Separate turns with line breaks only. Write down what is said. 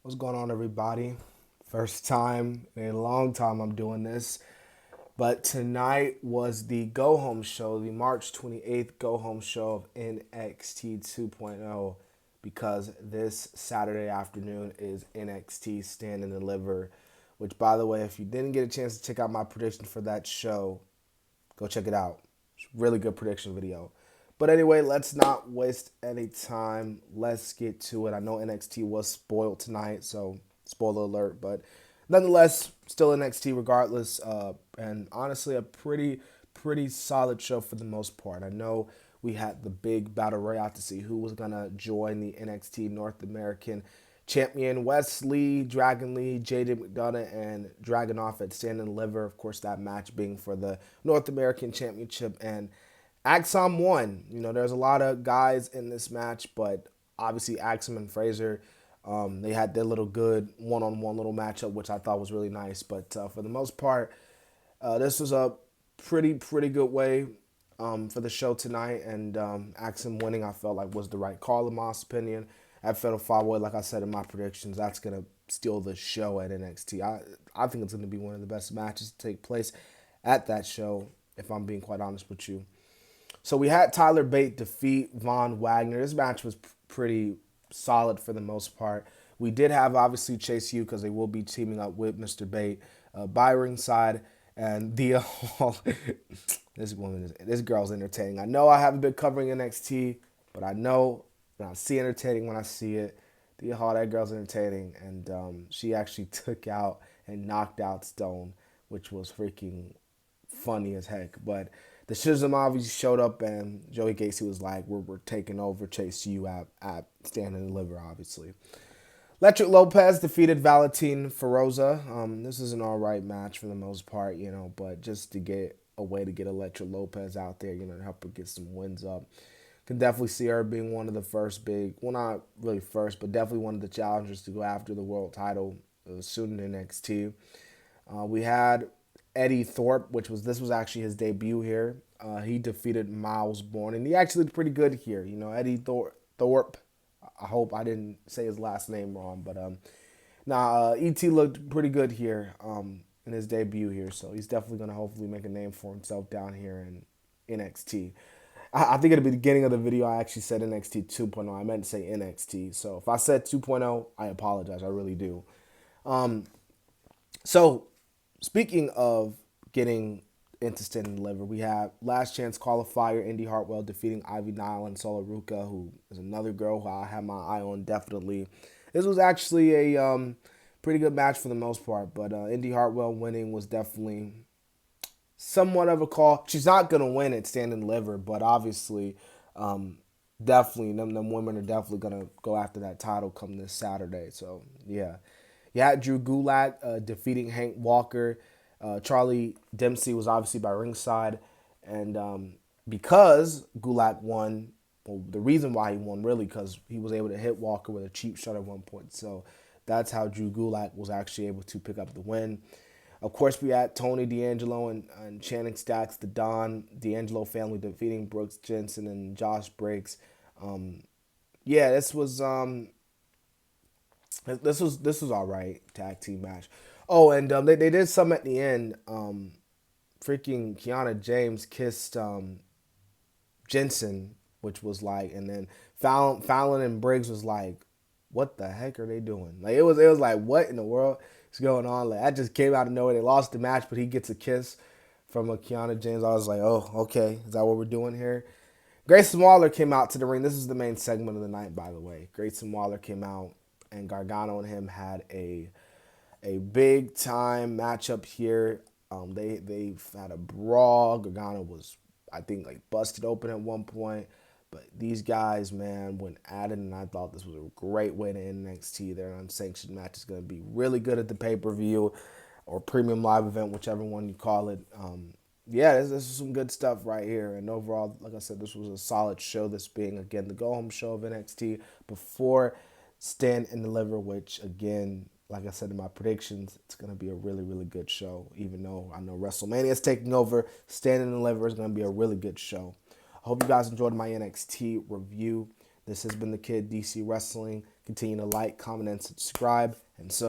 What's going on, everybody? First time in a long time I'm doing this. But tonight was the go home show, the March 28th go home show of NXT 2.0, because this Saturday afternoon is NXT Stand and Deliver. Which, by the way, if you didn't get a chance to check out my prediction for that show, go check it out. It's a really good prediction video. But anyway, let's not waste any time. Let's get to it. I know NXT was spoiled tonight, so spoiler alert. But nonetheless, still NXT regardless. And honestly, a pretty solid show for the most part. I know we had the big battle royale to see who was gonna join the NXT North American champion Wesley, Dragon Lee, JD McDonough, and Dragonoff at Stand and Deliver. Of course, that match being for the North American Championship. And Axom won. You know, there's a lot of guys in this match, but obviously Axom and Fraser, they had their little good one-on-one little matchup, which I thought was really nice. But for the most part, this was a pretty good way for the show tonight, and Axum winning I felt like was the right call in my opinion. At Fatal 5-Way, like I said in my predictions, that's gonna steal the show at NXT. I think it's gonna be one of the best matches to take place at that show, if I'm being quite honest with you. So we had Tyler Bate defeat Von Wagner. This match was pretty solid for the most part. We did have obviously Chase U because they will be teaming up with Mr. Bate by ringside, and the this girl's entertaining. I know I haven't been covering NXT, but I know when I see entertaining when I see it. The Hall, that girl's entertaining, and she actually took out and knocked out Stone, which was freaking funny as heck. But the Shizm obviously showed up, and Joey Gacy was like, we're taking over Chase U at Stand and Deliver, obviously. Electric Lopez defeated Valentin Feroza. This is an all right match for the most part, but just to get a way to get Electric Lopez out there, to help her get some wins up. Can definitely see her being one of the first big, well, not really first, but definitely one of the challengers to go after the world title soon in NXT. We had Eddie Thorpe, this was actually his debut here. He defeated Miles Bourne, and he actually did pretty good here. Eddie Thorpe. I hope I didn't say his last name wrong, but ET looked pretty good here in his debut here, so he's definitely gonna hopefully make a name for himself down here in NXT. I think at the beginning of the video I actually said NXT 2.0. I meant to say NXT. So if I said 2.0, I apologize. I really do. So, speaking of getting into Stand and Deliver, we have Last Chance qualifier Indy Hartwell defeating Ivy Nile and Sola Ruka, who is another girl who I have my eye on definitely. This was actually a pretty good match for the most part, but Indy Hartwell winning was definitely somewhat of a call. She's not going to win at Stand and Deliver, but obviously, definitely, them women are definitely going to go after that title come this Saturday. So, yeah. Yeah, Drew Gulak defeating Hank Walker. Charlie Dempsey was obviously by ringside. And because Gulak won, well, the reason why he won really because he was able to hit Walker with a cheap shot at one point. So that's how Drew Gulak was actually able to pick up the win. Of course, we had Tony D'Angelo and Channing Stacks, the Don D'Angelo family defeating Brooks Jensen and Josh Briggs. Yeah, this was all right tag team match. Oh, and they did some at the end. Freaking Kiana James kissed Jensen, which was like, and then Fallon and Briggs was like, "What the heck are they doing?" Like it was like, what in the world is going on? Like that just came out of nowhere. They lost the match, but he gets a kiss from a Kiana James. I was like, oh, okay, is that what we're doing here? Grayson Waller came out to the ring. This is the main segment of the night, by the way. Grayson Waller came out, and Gargano and him had a big time matchup here. They had a brawl. Gargano was, I think, like busted open at one point. But these guys, man, went at it, and I thought this was a great way to end NXT. Their unsanctioned match is going to be really good at the pay-per-view or premium live event, whichever one you call it. Yeah, this is some good stuff right here. And overall, like I said, this was a solid show. This being, again, the go-home show of NXT before Stand and Deliver, which, again, like I said in my predictions, it's going to be a really good show. Even though I know WrestleMania is taking over, Stand and Deliver is going to be a really good show. I hope you guys enjoyed my NXT review. This has been the Kid DC Wrestling. Continue to like, comment, and subscribe. And so